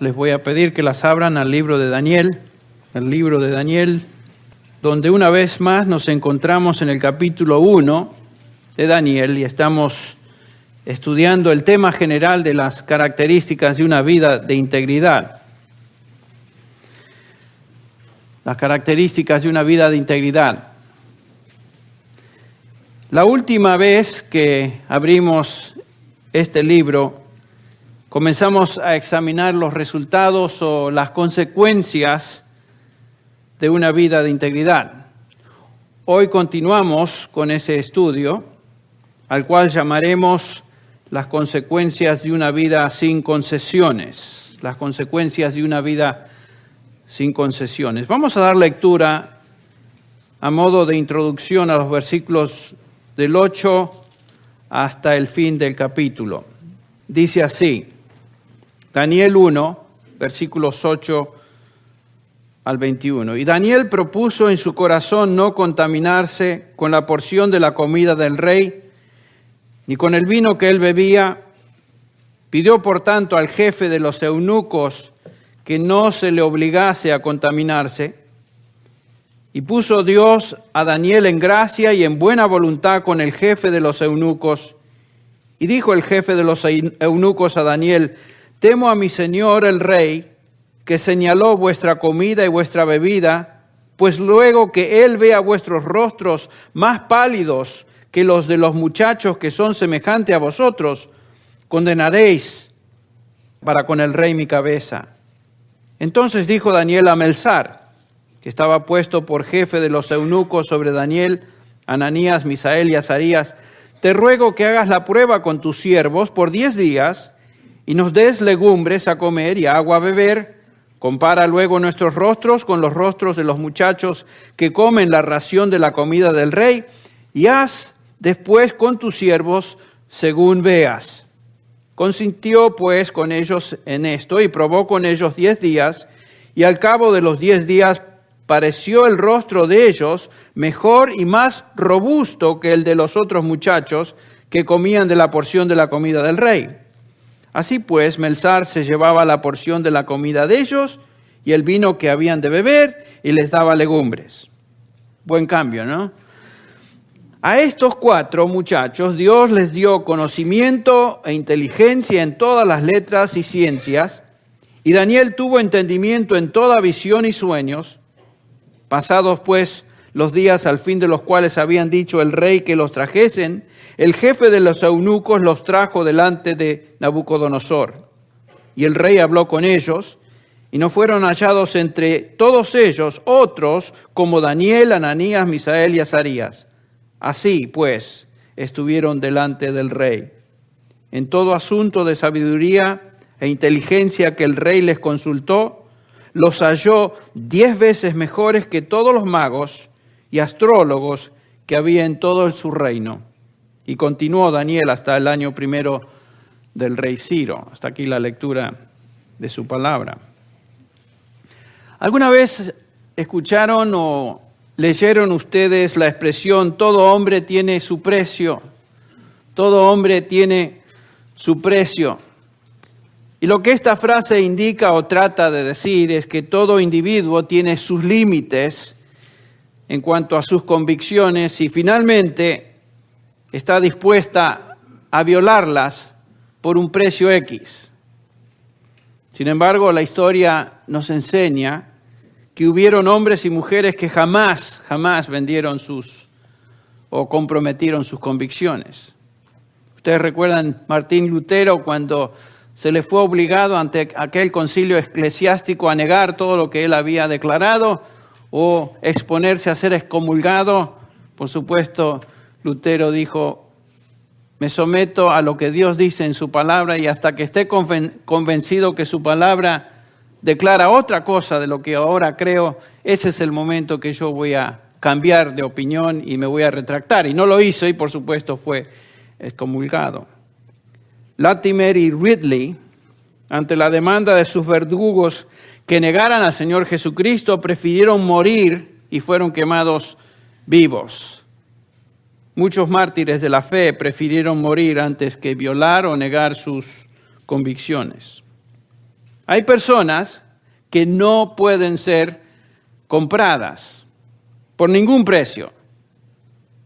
les voy a pedir que las abran al libro de Daniel, donde una vez más nos encontramos en el capítulo 1 de Daniel y estamos estudiando el tema general de las características de una vida de integridad. Las características de una vida de integridad. La última vez que abrimos este libro, comenzamos a examinar los resultados o las consecuencias de una vida de integridad. Hoy continuamos con ese estudio, al cual llamaremos las consecuencias de una vida sin concesiones. Las consecuencias de una vida sin concesiones. Vamos a dar lectura a modo de introducción a los versículos del 8 hasta el fin del capítulo. Dice así, Daniel 1, versículos 8 al 21. Y Daniel propuso en su corazón no contaminarse con la porción de la comida del rey, ni con el vino que él bebía. Pidió por tanto al jefe de los eunucos que no se le obligase a contaminarse. Y puso Dios a Daniel en gracia y en buena voluntad con el jefe de los eunucos. Y dijo el jefe de los eunucos a Daniel: temo a mi señor el rey, que señaló vuestra comida y vuestra bebida, pues luego que él vea vuestros rostros más pálidos que los de los muchachos que son semejantes a vosotros, condenaréis para con el rey mi cabeza. Entonces dijo Daniel a Melzar, que estaba puesto por jefe de los eunucos sobre Daniel, Ananías, Misael y Azarías: te ruego que hagas la prueba con tus siervos por 10 días y nos des legumbres a comer y agua a beber. Compara luego nuestros rostros con los rostros de los muchachos que comen la ración de la comida del rey, y haz después con tus siervos según veas. Consintió pues con ellos en esto y probó con ellos 10 días, y al cabo de los 10 días pareció el rostro de ellos mejor y más robusto que el de los otros muchachos que comían de la porción de la comida del rey. Así pues, Melzar se llevaba la porción de la comida de ellos y el vino que habían de beber, y les daba legumbres. Buen cambio, ¿no? A estos 4 muchachos Dios les dio conocimiento e inteligencia en todas las letras y ciencias, y Daniel tuvo entendimiento en toda visión y sueños. Pasados pues los días al fin de los cuales habían dicho el rey que los trajesen, el jefe de los eunucos los trajo delante de Nabucodonosor. Y el rey habló con ellos, y no fueron hallados entre todos ellos otros como Daniel, Ananías, Misael y Azarías. Así pues estuvieron delante del rey. En todo asunto de sabiduría e inteligencia que el rey les consultó, los halló 10 veces mejores que todos los magos y astrólogos que había en todo su reino. Y continuó Daniel hasta el año 1 del rey Ciro. Hasta aquí la lectura de su palabra. ¿Alguna vez escucharon o leyeron ustedes la expresión todo hombre tiene su precio? Todo hombre tiene su precio. Y lo que esta frase indica o trata de decir es que todo individuo tiene sus límites en cuanto a sus convicciones y finalmente está dispuesta a violarlas por un precio X. Sin embargo, la historia nos enseña que hubieron hombres y mujeres que jamás vendieron o comprometieron sus convicciones. Ustedes recuerdan Martín Lutero cuando se le fue obligado ante aquel concilio eclesiástico a negar todo lo que él había declarado o exponerse a ser excomulgado. Por supuesto, Lutero dijo: me someto a lo que Dios dice en su palabra, y hasta que esté convencido que su palabra declara otra cosa de lo que ahora creo, ese es el momento que yo voy a cambiar de opinión y me voy a retractar. Y no lo hizo y por supuesto fue excomulgado. Latimer y Ridley, ante la demanda de sus verdugos que negaran al Señor Jesucristo, prefirieron morir y fueron quemados vivos. Muchos mártires de la fe prefirieron morir antes que violar o negar sus convicciones. Hay personas que no pueden ser compradas por ningún precio.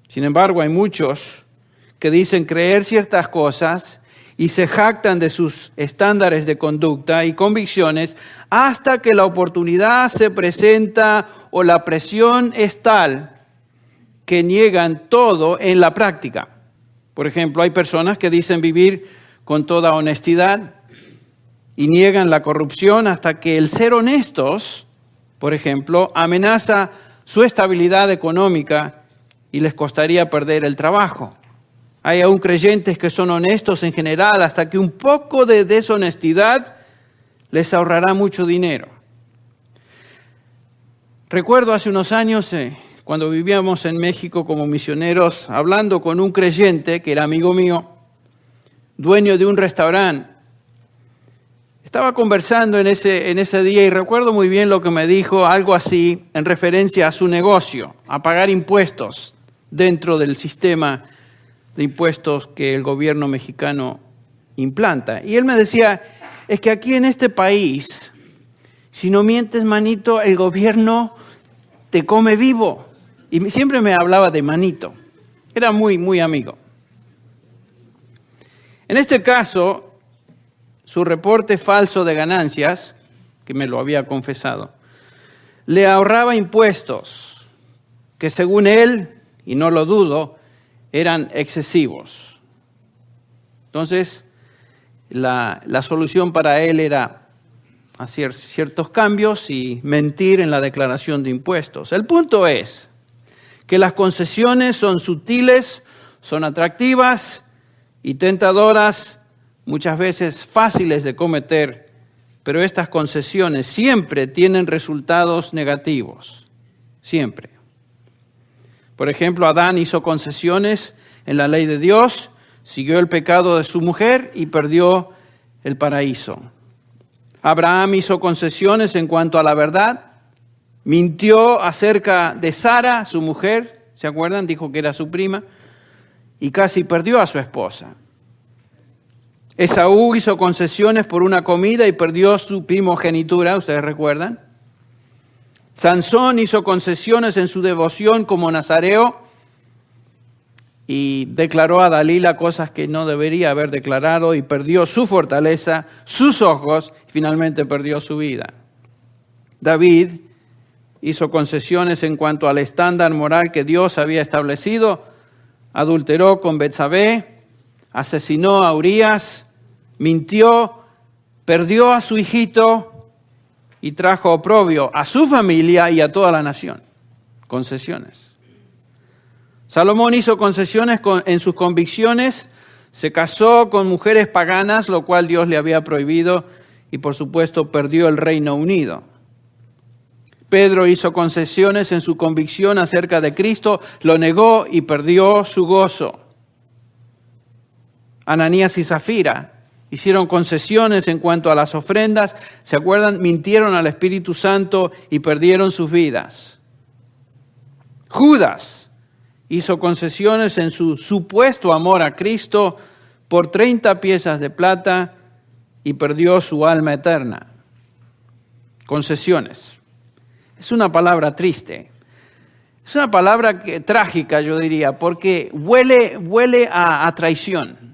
Sin embargo, hay muchos que dicen creer ciertas cosas y se jactan de sus estándares de conducta y convicciones hasta que la oportunidad se presenta o la presión es tal que niegan todo en la práctica. Por ejemplo, hay personas que dicen vivir con toda honestidad y niegan la corrupción hasta que el ser honestos, por ejemplo, amenaza su estabilidad económica y les costaría perder el trabajo. Hay aún creyentes que son honestos en general hasta que un poco de deshonestidad les ahorrará mucho dinero. Recuerdo hace unos años, cuando vivíamos en México como misioneros, hablando con un creyente que era amigo mío, dueño de un restaurante. Estaba conversando en ese día y recuerdo muy bien lo que me dijo, algo así en referencia a su negocio, a pagar impuestos dentro del sistema de impuestos que el gobierno mexicano implanta. Y él me decía, es que aquí en este país, si no mientes, manito, el gobierno te come vivo. Y siempre me hablaba de manito. Era muy, muy amigo. En este caso, su reporte falso de ganancias, que me lo había confesado, le ahorraba impuestos que según él, y no lo dudo, eran excesivos. Entonces, la solución para él era hacer ciertos cambios y mentir en la declaración de impuestos. El punto es que las concesiones son sutiles, son atractivas y tentadoras, muchas veces fáciles de cometer, pero estas concesiones siempre tienen resultados negativos, siempre. Por ejemplo, Adán hizo concesiones en la ley de Dios, siguió el pecado de su mujer y perdió el paraíso. Abraham hizo concesiones en cuanto a la verdad, mintió acerca de Sara, su mujer, ¿se acuerdan? Dijo que era su prima y casi perdió a su esposa. Esaú hizo concesiones por una comida y perdió su primogenitura, ¿ustedes recuerdan? Sansón hizo concesiones en su devoción como nazareo y declaró a Dalila cosas que no debería haber declarado y perdió su fortaleza, sus ojos y finalmente perdió su vida. David hizo concesiones en cuanto al estándar moral que Dios había establecido, adulteró con Betsabé, asesinó a Urías, mintió, perdió a su hijito y trajo oprobio a su familia y a toda la nación. Concesiones. Salomón hizo concesiones en sus convicciones, se casó con mujeres paganas, lo cual Dios le había prohibido, y por supuesto perdió el Reino Unido. Pedro hizo concesiones en su convicción acerca de Cristo, lo negó y perdió su gozo. Ananías y Zafira hicieron concesiones en cuanto a las ofrendas, ¿se acuerdan? Mintieron al Espíritu Santo y perdieron sus vidas. Judas hizo concesiones en su supuesto amor a Cristo por 30 piezas de plata y perdió su alma eterna. Concesiones. Es una palabra triste. Es una palabra trágica, yo diría, porque huele a traición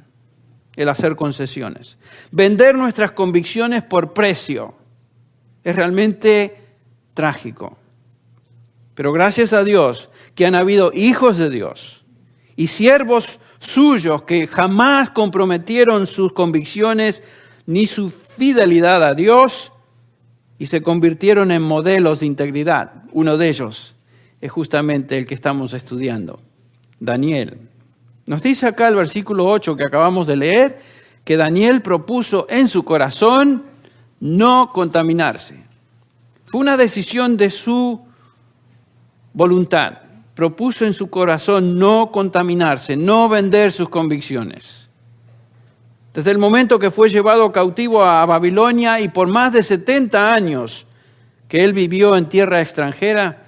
el hacer concesiones. Vender nuestras convicciones por precio es realmente trágico. Pero gracias a Dios que han habido hijos de Dios y siervos suyos que jamás comprometieron sus convicciones ni su fidelidad a Dios y se convirtieron en modelos de integridad. Uno de ellos es justamente el que estamos estudiando, Daniel. Nos dice acá el versículo 8 que acabamos de leer, que Daniel propuso en su corazón no contaminarse. Fue una decisión de su voluntad. Propuso en su corazón no contaminarse, no vender sus convicciones. Desde el momento que fue llevado cautivo a Babilonia y por más de 70 años que él vivió en tierra extranjera,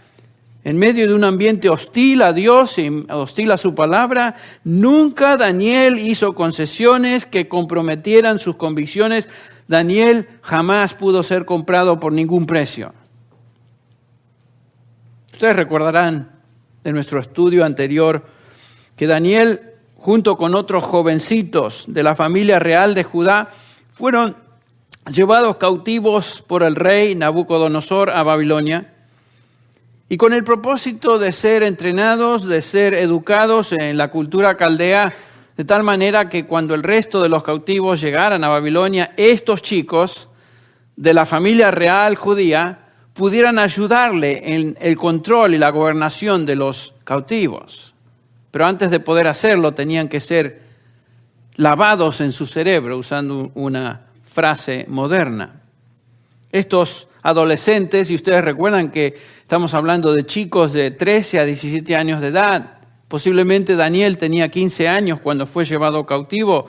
en medio de un ambiente hostil a Dios y hostil a su palabra, nunca Daniel hizo concesiones que comprometieran sus convicciones. Daniel jamás pudo ser comprado por ningún precio. Ustedes recordarán de nuestro estudio anterior que Daniel, junto con otros jovencitos de la familia real de Judá, fueron llevados cautivos por el rey Nabucodonosor a Babilonia, y con el propósito de ser entrenados, de ser educados en la cultura caldea, de tal manera que cuando el resto de los cautivos llegaran a Babilonia, estos chicos de la familia real judía pudieran ayudarle en el control y la gobernación de los cautivos. Pero antes de poder hacerlo, tenían que ser lavados en su cerebro, usando una frase moderna. Estos adolescentes, y ustedes recuerdan que estamos hablando de chicos de 13 a 17 años de edad, posiblemente Daniel tenía 15 años cuando fue llevado cautivo,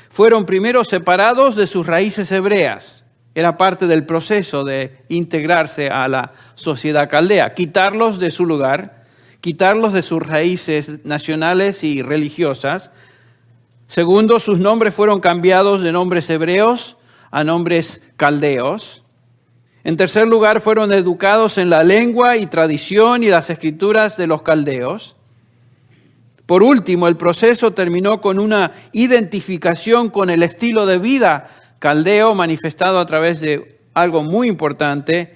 fueron primero separados de sus raíces hebreas. Era parte del proceso de integrarse a la sociedad caldea, quitarlos de su lugar, quitarlos de sus raíces nacionales y religiosas. Segundo, sus nombres fueron cambiados de nombres hebreos a nombres caldeos. En tercer lugar, fueron educados en la lengua y tradición y las escrituras de los caldeos. Por último, el proceso terminó con una identificación con el estilo de vida caldeo manifestado a través de algo muy importante.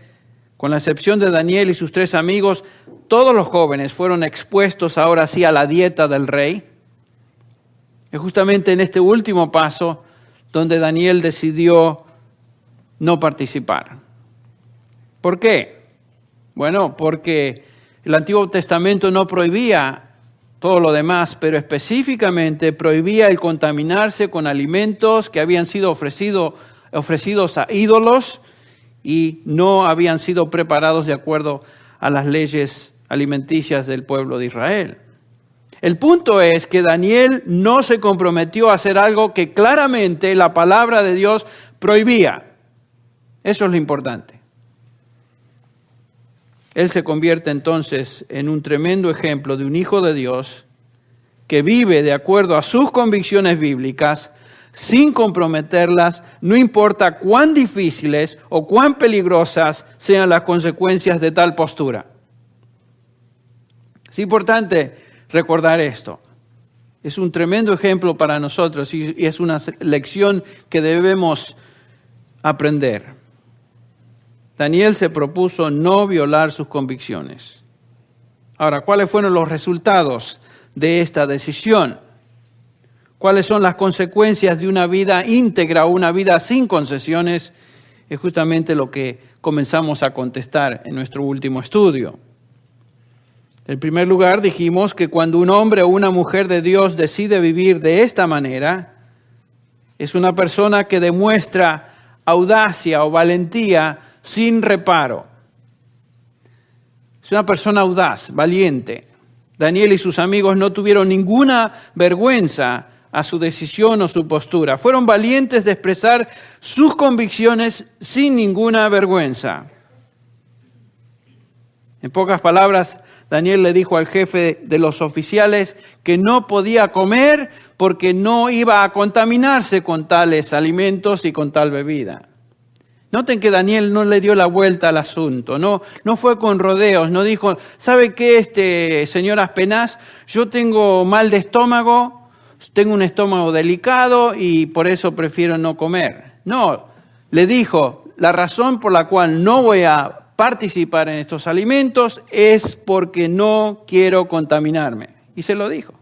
Con la excepción de Daniel y sus 3 amigos, todos los jóvenes fueron expuestos ahora sí a la dieta del rey. Es justamente en este último paso donde Daniel decidió no participar. ¿Por qué? Bueno, porque el Antiguo Testamento no prohibía todo lo demás, pero específicamente prohibía el contaminarse con alimentos que habían sido ofrecidos a ídolos y no habían sido preparados de acuerdo a las leyes alimenticias del pueblo de Israel. El punto es que Daniel no se comprometió a hacer algo que claramente la palabra de Dios prohibía. Eso es lo importante. Él se convierte entonces en un tremendo ejemplo de un hijo de Dios que vive de acuerdo a sus convicciones bíblicas sin comprometerlas, no importa cuán difíciles o cuán peligrosas sean las consecuencias de tal postura. Es importante recordar esto. Es un tremendo ejemplo para nosotros y es una lección que debemos aprender. Daniel se propuso no violar sus convicciones. Ahora, ¿cuáles fueron los resultados de esta decisión? ¿Cuáles son las consecuencias de una vida íntegra o una vida sin concesiones? Es justamente lo que comenzamos a contestar en nuestro último estudio. En primer lugar, dijimos que cuando un hombre o una mujer de Dios decide vivir de esta manera, es una persona que demuestra audacia o valentía sin reparo. Es una persona audaz, valiente. Daniel y sus amigos no tuvieron ninguna vergüenza a su decisión o su postura. Fueron valientes de expresar sus convicciones sin ninguna vergüenza. En pocas palabras, Daniel le dijo al jefe de los oficiales que no podía comer porque no iba a contaminarse con tales alimentos y con tal bebida. Noten que Daniel no le dio la vuelta al asunto, no fue con rodeos, no dijo, ¿sabe qué, señor Aspenaz? Yo tengo mal de estómago, tengo un estómago delicado y por eso prefiero no comer. No, le dijo, la razón por la cual no voy a participar en estos alimentos es porque no quiero contaminarme. Y se lo dijo,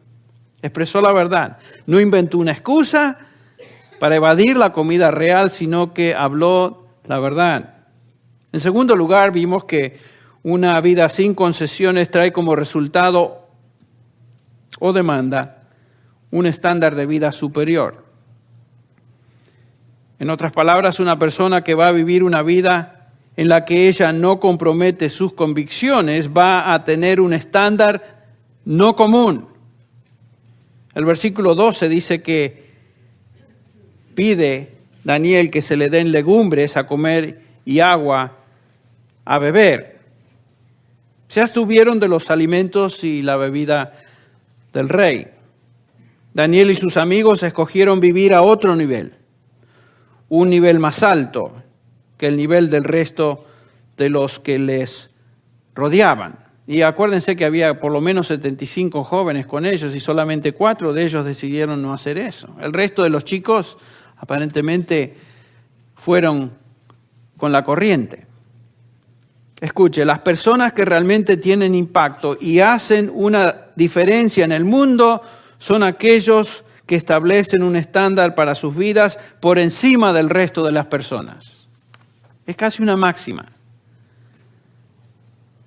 expresó la verdad, no inventó una excusa para evadir la comida real, sino que habló la verdad. En segundo lugar, vimos que una vida sin concesiones trae como resultado o demanda un estándar de vida superior. En otras palabras, una persona que va a vivir una vida en la que ella no compromete sus convicciones va a tener un estándar no común. El versículo 12 dice que pide Daniel que se le den legumbres a comer y agua a beber. Se abstuvieron de los alimentos y la bebida del rey. Daniel y sus amigos escogieron vivir a otro nivel, un nivel más alto que el nivel del resto de los que les rodeaban. Y acuérdense que había por lo menos 75 jóvenes con ellos y solamente 4 de ellos decidieron no hacer eso. El resto de los chicos aparentemente fueron con la corriente. Escuche, las personas que realmente tienen impacto y hacen una diferencia en el mundo son aquellos que establecen un estándar para sus vidas por encima del resto de las personas. Es casi una máxima.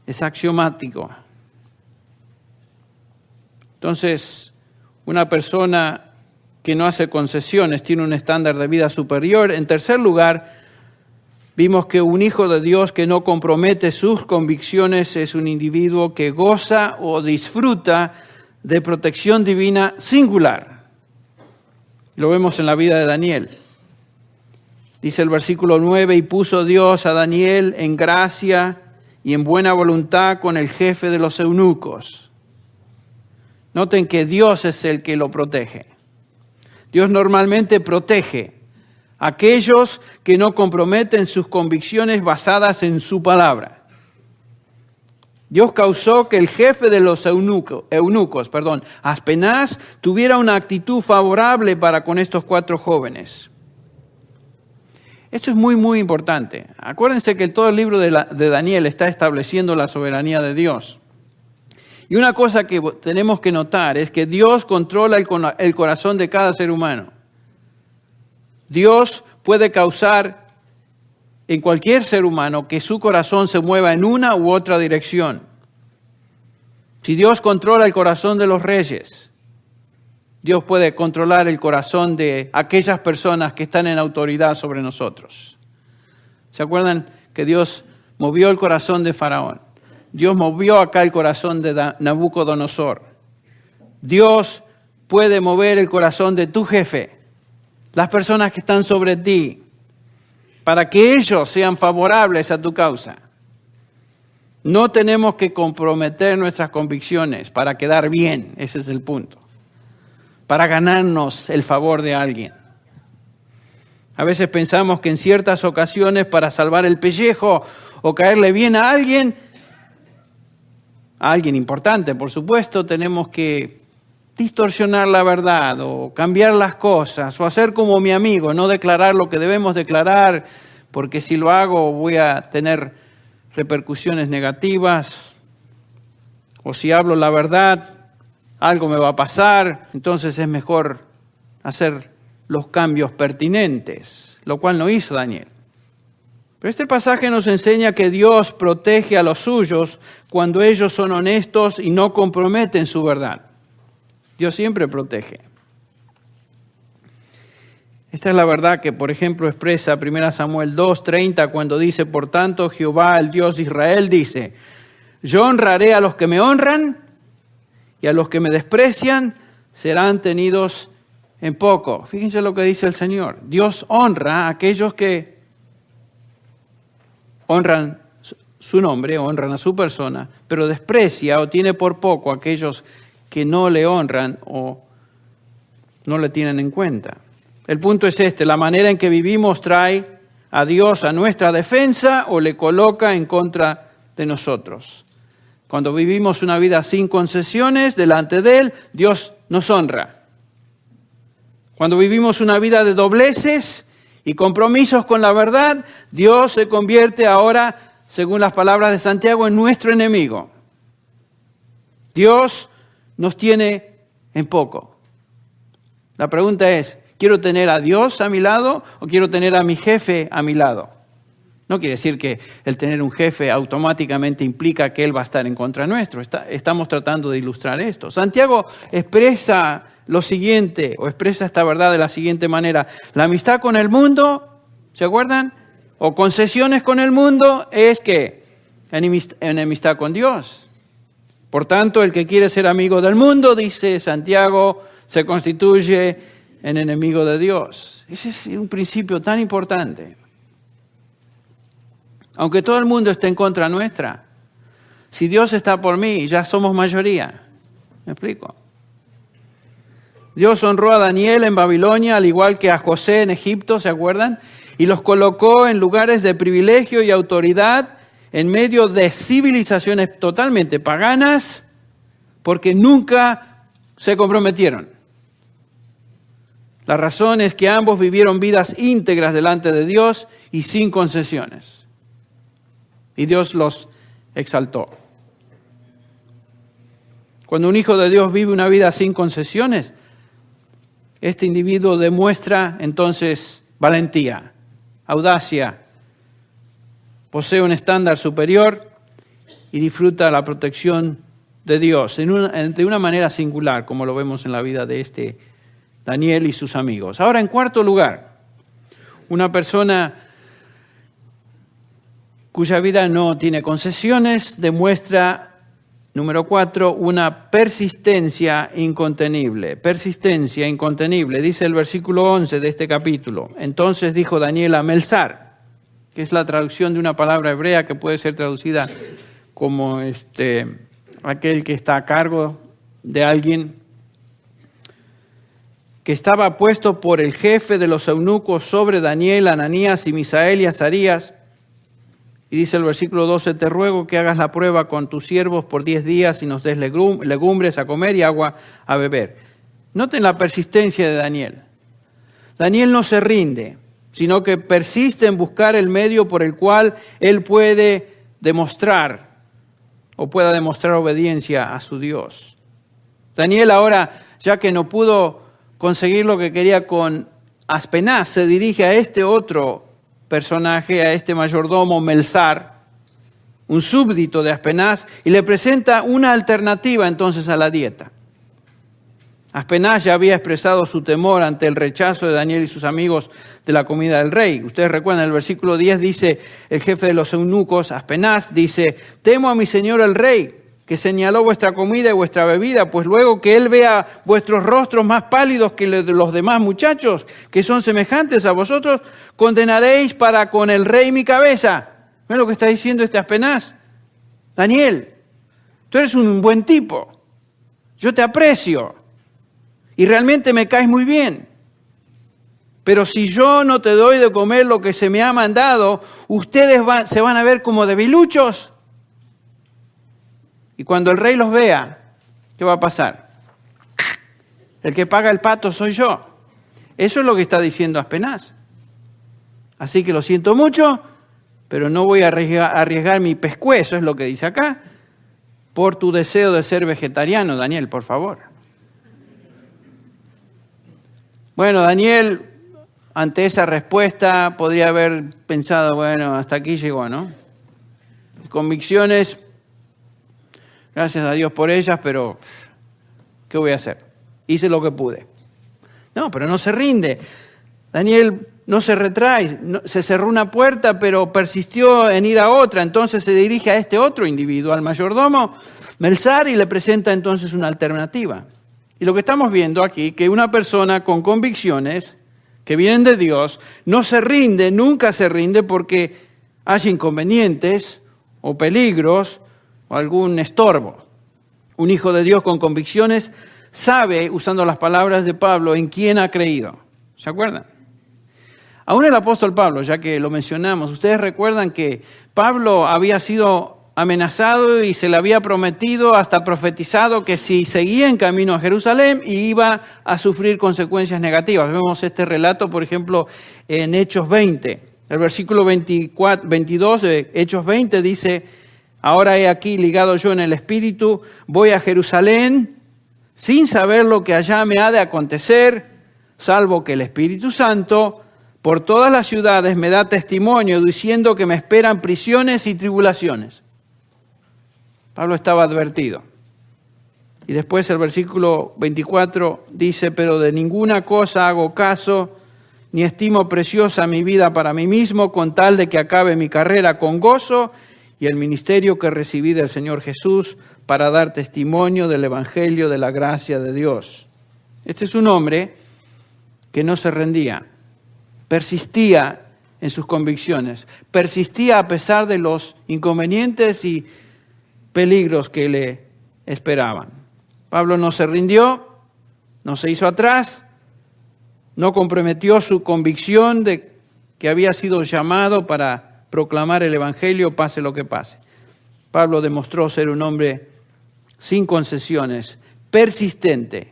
Es axiomático. Entonces, una persona que no hace concesiones tiene un estándar de vida superior. En tercer lugar, vimos que un hijo de Dios que no compromete sus convicciones es un individuo que goza o disfruta de protección divina singular. Lo vemos en la vida de Daniel. Dice el versículo 9, y puso Dios a Daniel en gracia y en buena voluntad con el jefe de los eunucos. Noten que Dios es el que lo protege. Dios normalmente protege a aquellos que no comprometen sus convicciones basadas en su palabra. Dios causó que el jefe de los eunucos, Aspenaz, tuviera una actitud favorable para con estos 4 jóvenes. Esto es muy, muy importante. Acuérdense que todo el libro de Daniel está estableciendo la soberanía de Dios. Y una cosa que tenemos que notar es que Dios controla el corazón de cada ser humano. Dios puede causar en cualquier ser humano que su corazón se mueva en una u otra dirección. Si Dios controla el corazón de los reyes, Dios puede controlar el corazón de aquellas personas que están en autoridad sobre nosotros. ¿Se acuerdan que Dios movió el corazón de Faraón? Dios movió acá el corazón de Nabucodonosor. Dios puede mover el corazón de tu jefe, las personas que están sobre ti, para que ellos sean favorables a tu causa. No tenemos que comprometer nuestras convicciones para quedar bien, ese es el punto. Para ganarnos el favor de alguien. A veces pensamos que en ciertas ocasiones para salvar el pellejo o caerle bien a alguien importante, por supuesto, tenemos que distorsionar la verdad o cambiar las cosas o hacer como mi amigo, no declarar lo que debemos declarar, porque si lo hago voy a tener repercusiones negativas, o si hablo la verdad, algo me va a pasar, entonces es mejor hacer los cambios pertinentes, lo cual no hizo Daniel. Pero este pasaje nos enseña que Dios protege a los suyos cuando ellos son honestos y no comprometen su verdad. Dios siempre protege. Esta es la verdad que, por ejemplo, expresa 1 Samuel 2:30 cuando dice, por tanto, Jehová, el Dios de Israel, dice, yo honraré a los que me honran y a los que me desprecian serán tenidos en poco. Fíjense lo que dice el Señor. Dios honra a aquellos que honran su nombre, honran a su persona, pero desprecia o tiene por poco a aquellos que no le honran o no le tienen en cuenta. El punto es este, la manera en que vivimos trae a Dios a nuestra defensa o le coloca en contra de nosotros. Cuando vivimos una vida sin concesiones delante de Él, Dios nos honra. Cuando vivimos una vida de dobleces y compromisos con la verdad, Dios se convierte ahora, según las palabras de Santiago, en nuestro enemigo. Dios nos tiene en poco. La pregunta es, ¿quiero tener a Dios a mi lado o quiero tener a mi jefe a mi lado? No quiere decir que el tener un jefe automáticamente implica que Él va a estar en contra nuestro. Estamos tratando de ilustrar esto. Santiago expresa lo siguiente, o expresa esta verdad de la siguiente manera. La amistad con el mundo, ¿se acuerdan? O concesiones con el mundo es que enemistad con Dios. Por tanto, el que quiere ser amigo del mundo, dice Santiago, se constituye en enemigo de Dios. Ese es un principio tan importante. Aunque todo el mundo esté en contra nuestra, Si Dios está por mí, ya somos mayoría. ¿Me explico? Dios honró a Daniel en Babilonia, al igual que a José en Egipto, ¿se acuerdan? Y los colocó en lugares de privilegio y autoridad en medio de civilizaciones totalmente paganas, porque nunca se comprometieron. La razón es que ambos vivieron vidas íntegras delante de Dios y sin concesiones. Y Dios los exaltó. Cuando un hijo de Dios vive una vida sin concesiones, este individuo demuestra entonces valentía, audacia, posee un estándar superior y disfruta la protección de Dios de una manera singular, como lo vemos en la vida de este Daniel y sus amigos. Ahora, en cuarto lugar, una persona cuya vida no tiene concesiones demuestra, número 4, una persistencia incontenible. Persistencia incontenible, dice el versículo 11 de este capítulo. Entonces dijo Daniel a Melzar, que es la traducción de una palabra hebrea que puede ser traducida como aquel que está a cargo de alguien, que estaba puesto por el jefe de los eunucos sobre Daniel, Ananías y Misael y Azarías. Y dice el versículo 12, te ruego que hagas la prueba con tus siervos por 10 días y nos des legumbres a comer y agua a beber. Noten la persistencia de Daniel. Daniel no se rinde, sino que persiste en buscar el medio por el cual él puede demostrar o pueda demostrar obediencia a su Dios. Daniel ahora, ya que no pudo conseguir lo que quería con Aspenaz, se dirige a este otro personaje, a este mayordomo Melzar, un súbdito de Aspenaz, y le presenta una alternativa entonces a la dieta. Aspenaz ya había expresado su temor ante el rechazo de Daniel y sus amigos de la comida del rey. Ustedes recuerdan, el versículo 10 dice, el jefe de los eunucos, Aspenaz, dice, temo a mi señor el rey, que señaló vuestra comida y vuestra bebida, pues luego que él vea vuestros rostros más pálidos que los demás muchachos, que son semejantes a vosotros, condenaréis para con el rey mi cabeza. ¿Ven lo que está diciendo este Aspenaz? Daniel, tú eres un buen tipo, yo te aprecio y realmente me caes muy bien. Pero si yo no te doy de comer lo que se me ha mandado, ustedes se van a ver como debiluchos. Y cuando el rey los vea, ¿qué va a pasar? El que paga el pato soy yo. Eso es lo que está diciendo Aspenaz. Así que lo siento mucho, pero no voy a arriesgar mi pescuezo, es lo que dice acá, por tu deseo de ser vegetariano, Daniel, por favor. Bueno, Daniel, ante esa respuesta, podría haber pensado, bueno, hasta aquí llegó, ¿no? Convicciones, gracias a Dios por ellas, pero ¿qué voy a hacer? Hice lo que pude. No, pero no se rinde. Daniel no se retrae, se cerró una puerta, pero persistió en ir a otra. Entonces se dirige a este otro individuo, al mayordomo Melzar, y le presenta entonces una alternativa. Y lo que estamos viendo aquí, que una persona con convicciones que vienen de Dios, no se rinde, nunca se rinde porque haya inconvenientes o peligros o algún estorbo. Un hijo de Dios con convicciones sabe, usando las palabras de Pablo, en quién ha creído. ¿Se acuerdan? Aún el apóstol Pablo, ya que lo mencionamos, ustedes recuerdan que Pablo había sido amenazado y se le había prometido, hasta profetizado, que si seguía en camino a Jerusalén iba a sufrir consecuencias negativas. Vemos este relato, por ejemplo, en Hechos 20. El versículo 22 de Hechos 20 dice, ahora he aquí ligado yo en el Espíritu, voy a Jerusalén sin saber lo que allá me ha de acontecer, salvo que el Espíritu Santo por todas las ciudades me da testimonio diciendo que me esperan prisiones y tribulaciones. Pablo estaba advertido. Y después el versículo 24 dice, pero de ninguna cosa hago caso, ni estimo preciosa mi vida para mí mismo, con tal de que acabe mi carrera con gozo y el ministerio que recibí del Señor Jesús para dar testimonio del Evangelio de la gracia de Dios. Este es un hombre que no se rendía, persistía en sus convicciones, persistía a pesar de los inconvenientes y peligros que le esperaban. Pablo no se rindió, no se hizo atrás, no comprometió su convicción de que había sido llamado para proclamar el Evangelio, pase lo que pase. Pablo demostró ser un hombre sin concesiones, persistente,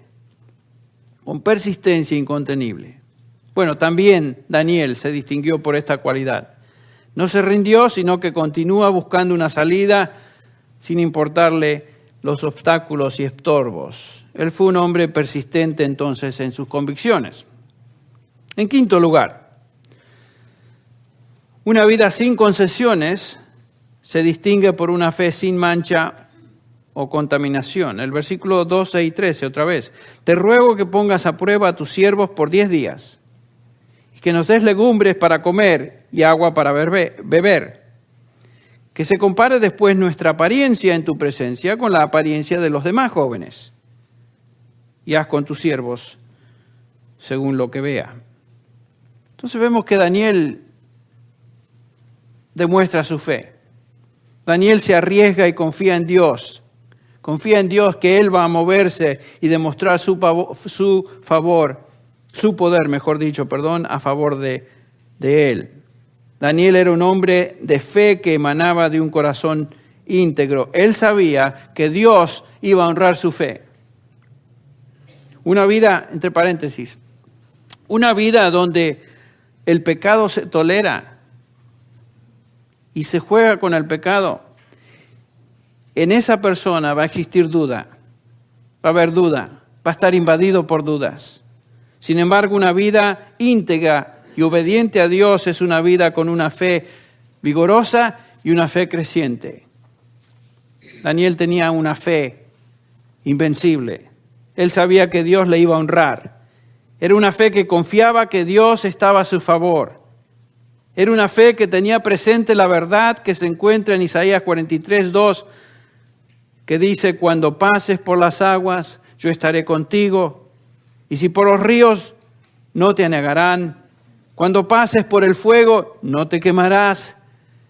con persistencia incontenible. Bueno, también Daniel se distinguió por esta cualidad. No se rindió, sino que continúa buscando una salida sin importarle los obstáculos y estorbos. Él fue un hombre persistente entonces en sus convicciones. En quinto lugar, una vida sin concesiones se distingue por una fe sin mancha o contaminación. El versículo 12 y 13, otra vez. Te ruego que pongas a prueba a tus siervos por 10 días, y que nos des legumbres para comer y agua para beber. Que se compare después nuestra apariencia en tu presencia con la apariencia de los demás jóvenes. Y haz con tus siervos según lo que vea. Entonces vemos que Daniel demuestra su fe. Daniel se arriesga y confía en Dios. Confía en Dios que Él va a moverse y demostrar su poder, mejor dicho, a favor de Él. Daniel era un hombre de fe que emanaba de un corazón íntegro. Él sabía que Dios iba a honrar su fe. Una vida, entre paréntesis, una vida donde el pecado se tolera y se juega con el pecado. En esa persona va a existir duda, va a haber duda, va a estar invadido por dudas. Sin embargo, una vida íntegra y obediente a Dios es una vida con una fe vigorosa y una fe creciente. Daniel tenía una fe invencible. Él sabía que Dios le iba a honrar. Era una fe que confiaba que Dios estaba a su favor. Era una fe que tenía presente la verdad que se encuentra en Isaías 43:2, que dice, cuando pases por las aguas, yo estaré contigo, y si por los ríos, no te anegarán. Cuando pases por el fuego, no te quemarás,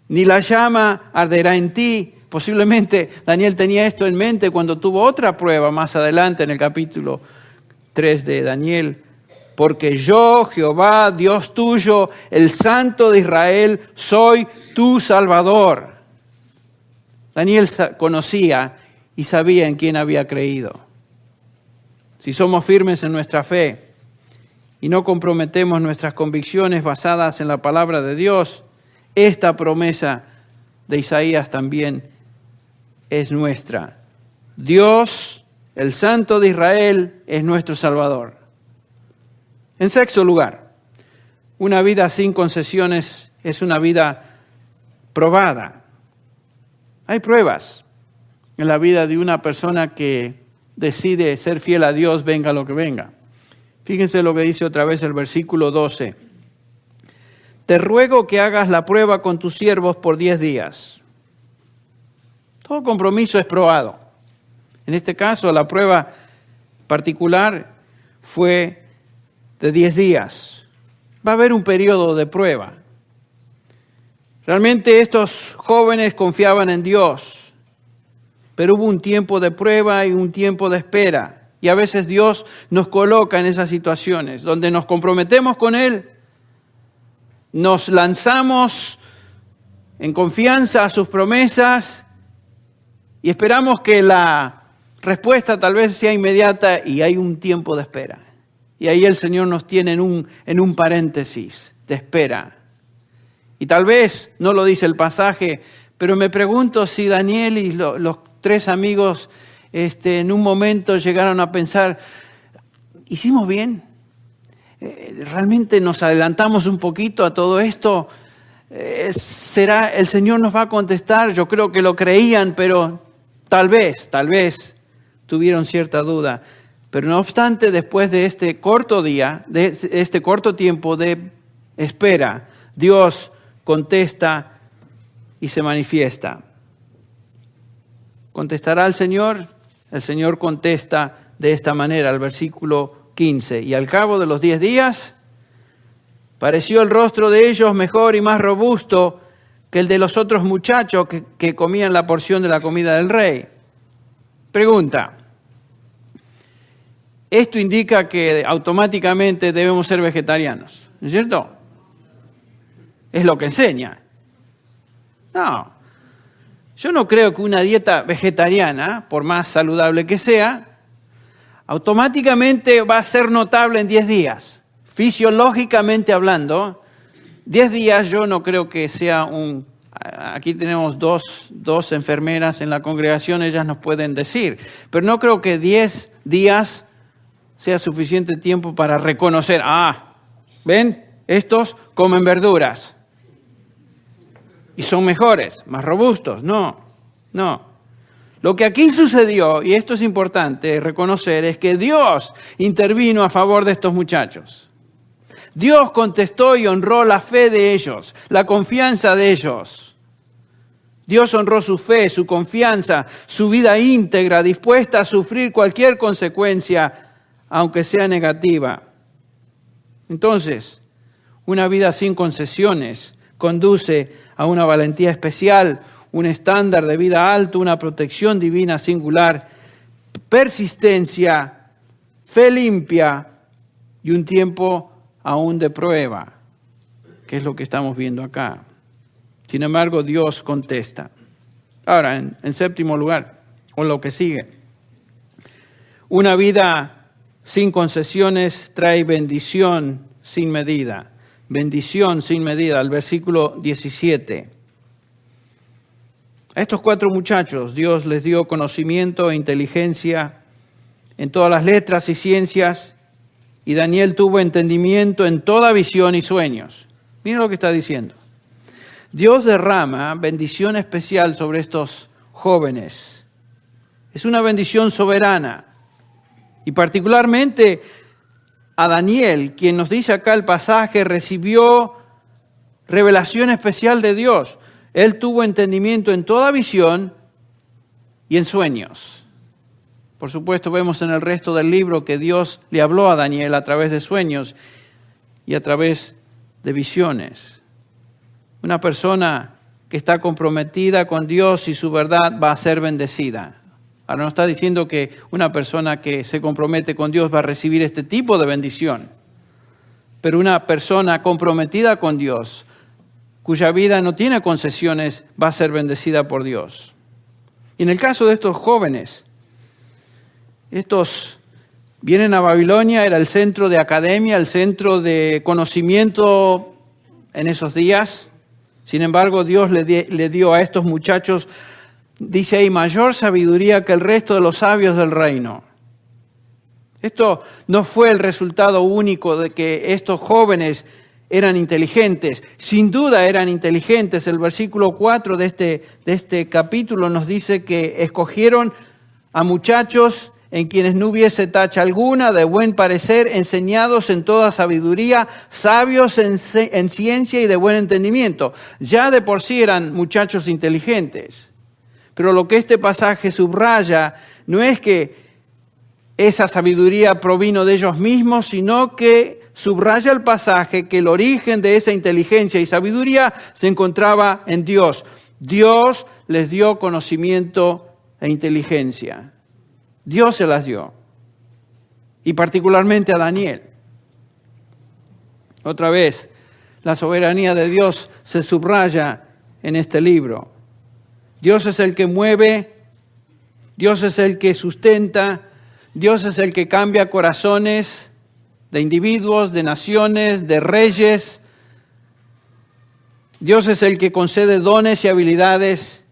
ni la llama arderá en ti. Posiblemente Daniel tenía esto en mente cuando tuvo otra prueba más adelante en el capítulo 3 de Daniel. Porque yo, Jehová, Dios tuyo, el Santo de Israel, soy tu Salvador. Daniel conocía y sabía en quién había creído. Si somos firmes en nuestra fe y no comprometemos nuestras convicciones basadas en la palabra de Dios, esta promesa de Isaías también es nuestra. Dios, el Santo de Israel, es nuestro Salvador. En sexto lugar, una vida sin concesiones es una vida probada. Hay pruebas en la vida de una persona que decide ser fiel a Dios, venga lo que venga. Fíjense lo que dice otra vez el versículo 12. Te ruego que hagas la prueba con tus siervos por 10 días. Todo compromiso es probado. En este caso, la prueba particular fue de 10 días. Va a haber un periodo de prueba. Realmente estos jóvenes confiaban en Dios, pero hubo un tiempo de prueba y un tiempo de espera. Y a veces Dios nos coloca en esas situaciones donde nos comprometemos con Él, nos lanzamos en confianza a sus promesas y esperamos que la respuesta tal vez sea inmediata y hay un tiempo de espera. Y ahí el Señor nos tiene en un paréntesis de espera. Y tal vez no lo dice el pasaje, pero me pregunto si Daniel y los 3 amigos en un momento llegaron a pensar, ¿hicimos bien? ¿Realmente nos adelantamos un poquito a todo esto? ¿Será el Señor nos va a contestar? Yo creo que lo creían, pero tal vez tuvieron cierta duda. Pero no obstante, después de este corto día, de este corto tiempo de espera, Dios contesta y se manifiesta. ¿Contestará el Señor? El Señor contesta de esta manera, el versículo 15. Y al cabo de los 10 días, pareció el rostro de ellos mejor y más robusto, que el de los otros muchachos que comían la porción de la comida del rey. Pregunta, esto indica que automáticamente debemos ser vegetarianos, ¿no es cierto? Es lo que enseña. No, yo no creo que una dieta vegetariana, por más saludable que sea, automáticamente va a ser notable en 10 días. Fisiológicamente hablando, 10 días yo no creo que sea un... Aquí tenemos dos enfermeras en la congregación, ellas nos pueden decir, pero no creo que 10 días sea suficiente tiempo para reconocer, ¿ven? Estos comen verduras y son mejores, más robustos. No. Lo que aquí sucedió, y esto es importante reconocer, es que Dios intervino a favor de estos muchachos. Dios contestó y honró la fe de ellos, la confianza de ellos. Dios honró su fe, su confianza, su vida íntegra, dispuesta a sufrir cualquier consecuencia, aunque sea negativa. Entonces, una vida sin concesiones conduce a una valentía especial, un estándar de vida alto, una protección divina singular, persistencia, fe limpia y un tiempo aún de prueba, que es lo que estamos viendo acá. Sin embargo, Dios contesta. Ahora, en séptimo lugar, o lo que sigue, una vida sin concesiones trae bendición sin medida. Bendición sin medida, al versículo 17. A estos 4 muchachos Dios les dio conocimiento e inteligencia en todas las letras y ciencias, y Daniel tuvo entendimiento en toda visión y sueños. Miren lo que está diciendo. Dios derrama bendición especial sobre estos jóvenes. Es una bendición soberana. Y particularmente a Daniel, quien nos dice acá el pasaje, recibió revelación especial de Dios. Él tuvo entendimiento en toda visión y en sueños. Por supuesto, vemos en el resto del libro que Dios le habló a Daniel a través de sueños y a través de visiones. Una persona que está comprometida con Dios y su verdad va a ser bendecida. Ahora no está diciendo que una persona que se compromete con Dios va a recibir este tipo de bendición. Pero una persona comprometida con Dios, cuya vida no tiene concesiones, va a ser bendecida por Dios. Y en el caso de estos jóvenes, estos vienen a Babilonia, era el centro de academia, el centro de conocimiento en esos días. Sin embargo, Dios le dio a estos muchachos, dice ahí, mayor sabiduría que el resto de los sabios del reino. Esto no fue el resultado único de que estos jóvenes eran inteligentes. Sin duda eran inteligentes. El versículo 4 de este capítulo nos dice que escogieron a muchachos en quienes no hubiese tacha alguna, de buen parecer, enseñados en toda sabiduría, sabios en ciencia y de buen entendimiento. Ya de por sí eran muchachos inteligentes. Pero lo que este pasaje subraya no es que esa sabiduría provino de ellos mismos, sino que subraya el pasaje que el origen de esa inteligencia y sabiduría se encontraba en Dios. Dios les dio conocimiento e inteligencia. Dios se las dio. Y particularmente a Daniel. Otra vez, la soberanía de Dios se subraya en este libro. Dios es el que mueve, Dios es el que sustenta, Dios es el que cambia corazones de individuos, de naciones, de reyes. Dios es el que concede dones y habilidades.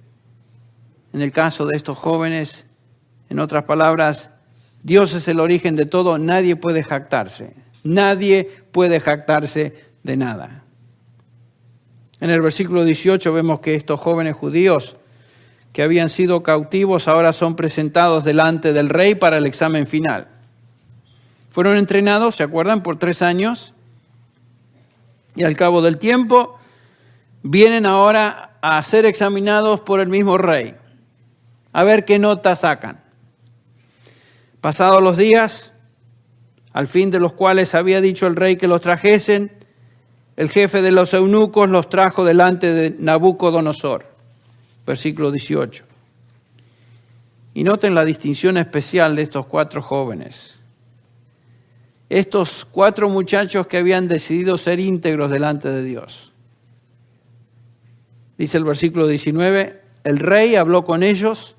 En el caso de estos jóvenes, en otras palabras, Dios es el origen de todo. Nadie puede jactarse. Nadie puede jactarse de nada. En el versículo 18 vemos que estos jóvenes judíos que habían sido cautivos ahora son presentados delante del rey para el examen final. Fueron entrenados, ¿se acuerdan?, por 3 años. Y al cabo del tiempo vienen ahora a ser examinados por el mismo rey. A ver qué nota sacan. Pasados los días, al fin de los cuales había dicho el rey que los trajesen, el jefe de los eunucos los trajo delante de Nabucodonosor. Versículo 18. Y noten la distinción especial de estos 4 jóvenes. Estos 4 muchachos que habían decidido ser íntegros delante de Dios. Dice el versículo 19, el rey habló con ellos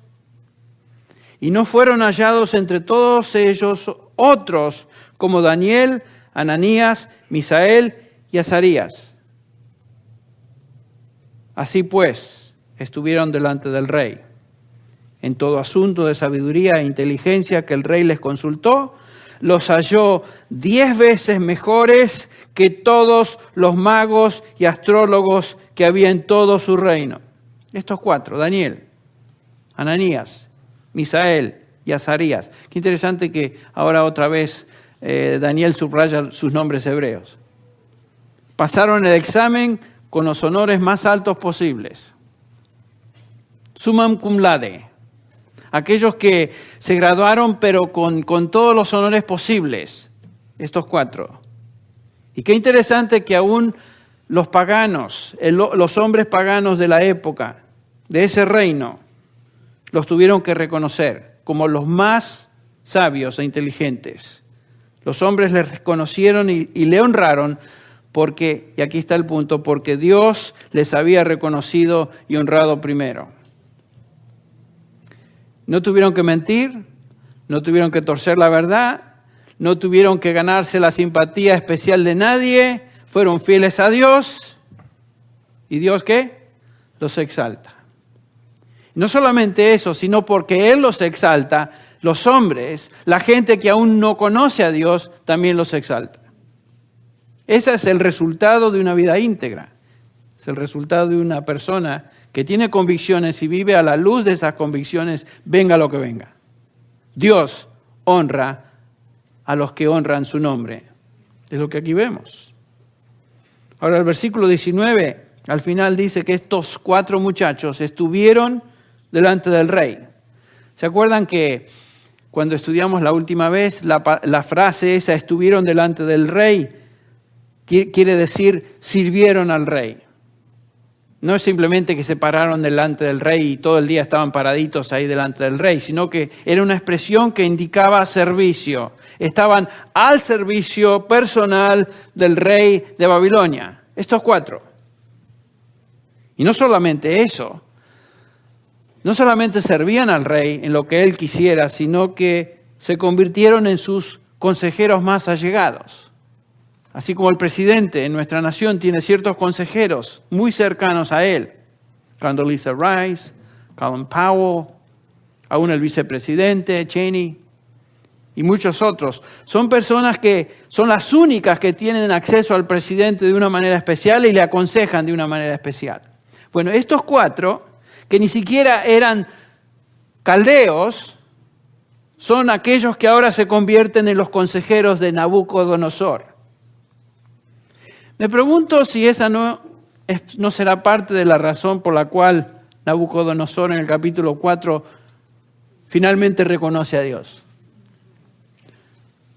y no fueron hallados entre todos ellos otros como Daniel, Ananías, Misael y Azarías. Así pues, estuvieron delante del rey. En todo asunto de sabiduría e inteligencia que el rey les consultó, los halló 10 veces mejores que todos los magos y astrólogos que había en todo su reino. Estos 4, Daniel, Ananías, Misael y Azarías. Qué interesante que ahora otra vez Daniel subraya sus nombres hebreos. Pasaron el examen con los honores más altos posibles. Summum cum laude. Aquellos que se graduaron pero con todos los honores posibles. Estos 4. Y qué interesante que aún los paganos, los hombres paganos de la época, de ese reino, los tuvieron que reconocer como los más sabios e inteligentes. Los hombres les reconocieron y le honraron porque, y aquí está el punto, porque Dios les había reconocido y honrado primero. No tuvieron que mentir, no tuvieron que torcer la verdad, no tuvieron que ganarse la simpatía especial de nadie, fueron fieles a Dios. ¿Y Dios qué? Los exalta. No solamente eso, sino porque Él los exalta, los hombres, la gente que aún no conoce a Dios, también los exalta. Ese es el resultado de una vida íntegra. Es el resultado de una persona que tiene convicciones y vive a la luz de esas convicciones, venga lo que venga. Dios honra a los que honran su nombre. Es lo que aquí vemos. Ahora el versículo 19, al final dice que estos 4 muchachos estuvieron delante del rey. ¿Se acuerdan que cuando estudiamos la última vez, la frase esa, estuvieron delante del rey, quiere decir sirvieron al rey? No es simplemente que se pararon delante del rey y todo el día estaban paraditos ahí delante del rey, sino que era una expresión que indicaba servicio. Estaban al servicio personal del rey de Babilonia. Estos 4. Y no solamente eso, no solamente servían al rey en lo que él quisiera, sino que se convirtieron en sus consejeros más allegados. Así como el presidente en nuestra nación tiene ciertos consejeros muy cercanos a él. Condoleezza Rice, Colin Powell, aún el vicepresidente Cheney y muchos otros. Son personas que son las únicas que tienen acceso al presidente de una manera especial y le aconsejan de una manera especial. Bueno, estos 4, que ni siquiera eran caldeos, son aquellos que ahora se convierten en los consejeros de Nabucodonosor. Me pregunto si esa no será parte de la razón por la cual Nabucodonosor en el capítulo 4 finalmente reconoce a Dios.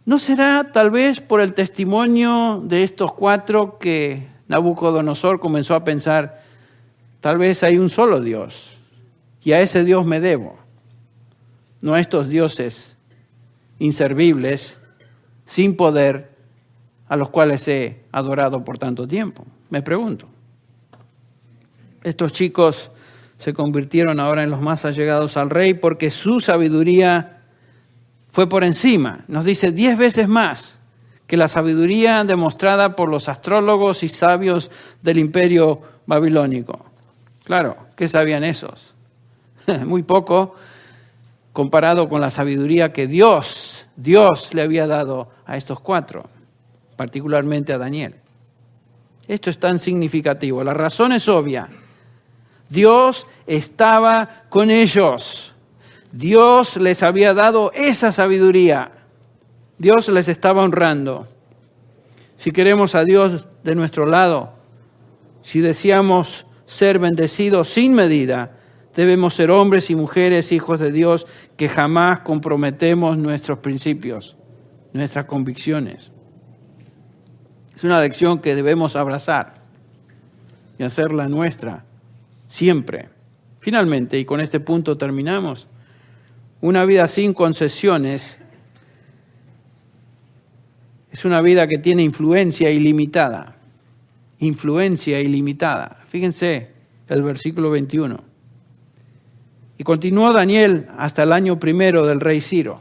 ¿No será tal vez por el testimonio de estos 4 que Nabucodonosor comenzó a pensar, tal vez hay un solo Dios y a ese Dios me debo, no a estos dioses inservibles, sin poder, a los cuales he adorado por tanto tiempo? Me pregunto. Estos chicos se convirtieron ahora en los más allegados al rey porque su sabiduría fue por encima. Nos dice 10 veces más que la sabiduría demostrada por los astrólogos y sabios del imperio babilónico. Claro, ¿qué sabían esos? Muy poco comparado con la sabiduría que Dios le había dado a estos 4. Particularmente a Daniel. Esto es tan significativo. La razón es obvia. Dios estaba con ellos. Dios les había dado esa sabiduría. Dios les estaba honrando. Si queremos a Dios de nuestro lado, si deseamos ser bendecidos sin medida, debemos ser hombres y mujeres, hijos de Dios, que jamás comprometemos nuestros principios, nuestras convicciones. Es una lección que debemos abrazar y hacerla nuestra siempre. Finalmente, y con este punto terminamos, una vida sin concesiones es una vida que tiene influencia ilimitada. Influencia ilimitada. Fíjense el versículo 21. Y continuó Daniel hasta el año primero del rey Ciro.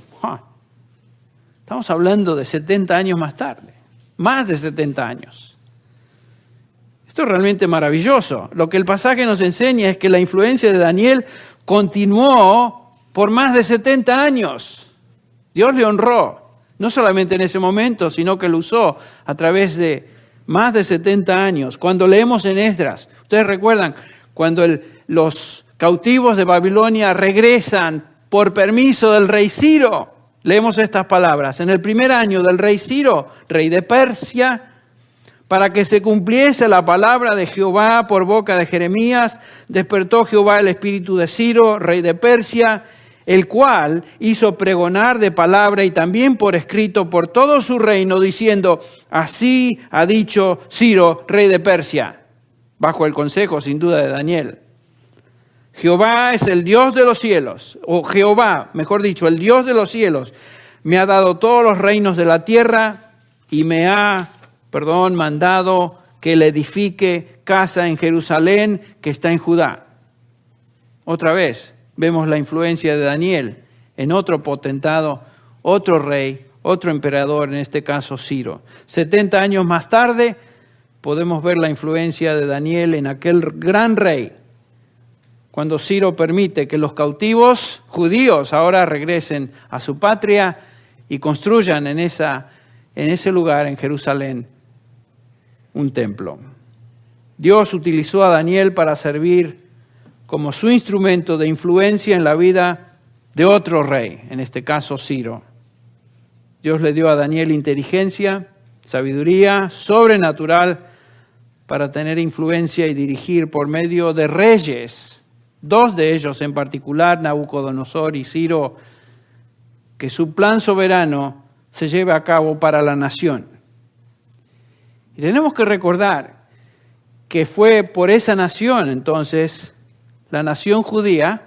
Estamos hablando de 70 años más tarde. Más de 70 años. Esto es realmente maravilloso. Lo que el pasaje nos enseña es que la influencia de Daniel continuó por más de 70 años. Dios le honró, no solamente en ese momento, sino que lo usó a través de más de 70 años. Cuando leemos en Esdras, ustedes recuerdan, cuando los cautivos de Babilonia regresan por permiso del rey Ciro, leemos estas palabras. En el primer año del rey Ciro, rey de Persia, para que se cumpliese la palabra de Jehová por boca de Jeremías, despertó Jehová el espíritu de Ciro, rey de Persia, el cual hizo pregonar de palabra y también por escrito por todo su reino, diciendo, así ha dicho Ciro, rey de Persia, bajo el consejo sin duda de Daniel. Jehová es el Dios de los cielos, o Jehová, mejor dicho, el Dios de los cielos, me ha dado todos los reinos de la tierra y me ha, mandado que le edifique casa en Jerusalén que está en Judá. Otra vez vemos la influencia de Daniel en otro potentado, otro rey, otro emperador, en este caso Ciro. 70 años más tarde podemos ver la influencia de Daniel en aquel gran rey, cuando Ciro permite que los cautivos judíos ahora regresen a su patria y construyan en ese lugar, en Jerusalén, un templo. Dios utilizó a Daniel para servir como su instrumento de influencia en la vida de otro rey, en este caso Ciro. Dios le dio a Daniel inteligencia, sabiduría sobrenatural para tener influencia y dirigir por medio de reyes, dos de ellos en particular, Nabucodonosor y Ciro, que su plan soberano se lleve a cabo para la nación. Y tenemos que recordar que fue por esa nación, entonces, la nación judía,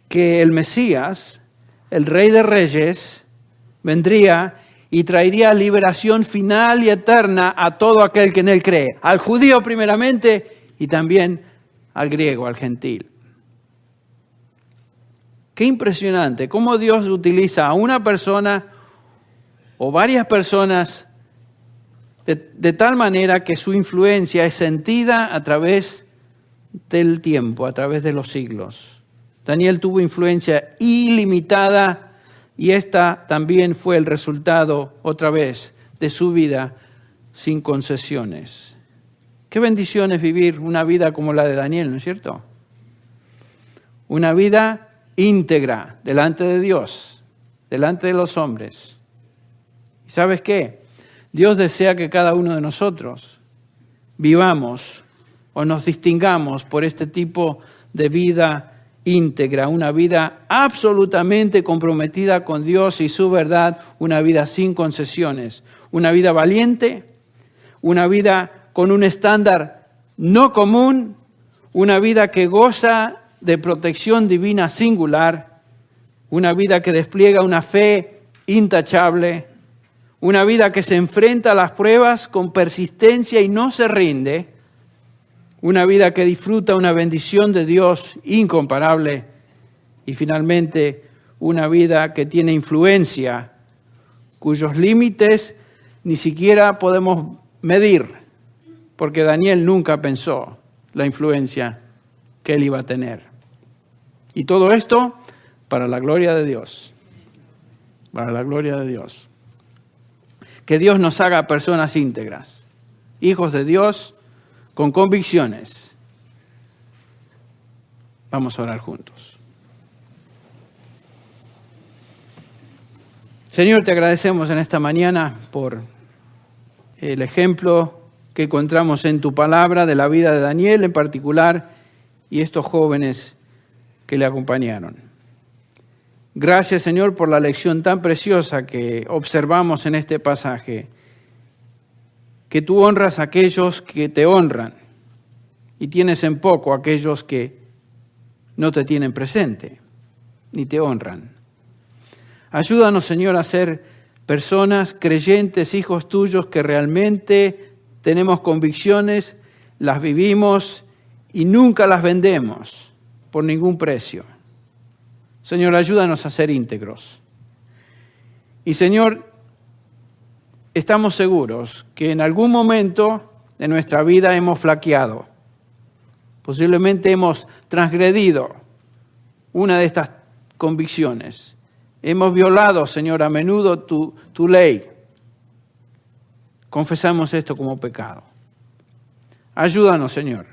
que el Mesías, el Rey de Reyes, vendría y traería liberación final y eterna a todo aquel que en él cree, al judío primeramente y también al griego, al gentil. Qué impresionante cómo Dios utiliza a una persona o varias personas de tal manera que su influencia es sentida a través del tiempo, a través de los siglos. Daniel tuvo influencia ilimitada y esta también fue el resultado, otra vez, de su vida sin concesiones. Qué bendición es vivir una vida como la de Daniel, ¿no es cierto? Una vida íntegra delante de Dios, delante de los hombres. ¿Y sabes qué? Dios desea que cada uno de nosotros vivamos o nos distingamos por este tipo de vida íntegra, una vida absolutamente comprometida con Dios y su verdad, una vida sin concesiones, una vida valiente, una vida con un estándar no común, una vida que goza de protección divina singular, una vida que despliega una fe intachable, una vida que se enfrenta a las pruebas con persistencia y no se rinde, una vida que disfruta una bendición de Dios incomparable y finalmente una vida que tiene influencia cuyos límites ni siquiera podemos medir, porque Daniel nunca pensó la influencia que él iba a tener. Y todo esto para la gloria de Dios, para la gloria de Dios. Que Dios nos haga personas íntegras, hijos de Dios con convicciones. Vamos a orar juntos. Señor, te agradecemos en esta mañana por el ejemplo que encontramos en tu palabra de la vida de Daniel en particular y estos jóvenes que le acompañaron. Gracias, Señor, por la lección tan preciosa que observamos en este pasaje que tú honras a aquellos que te honran y tienes en poco a aquellos que no te tienen presente ni te honran. Ayúdanos, Señor, a ser personas creyentes, hijos tuyos, que realmente tenemos convicciones, las vivimos y nunca las vendemos por ningún precio. Señor, ayúdanos a ser íntegros. Y Señor, estamos seguros que en algún momento de nuestra vida hemos flaqueado. Posiblemente hemos transgredido una de estas convicciones. Hemos violado, Señor, a menudo tu ley. Confesamos esto como pecado. Ayúdanos, Señor,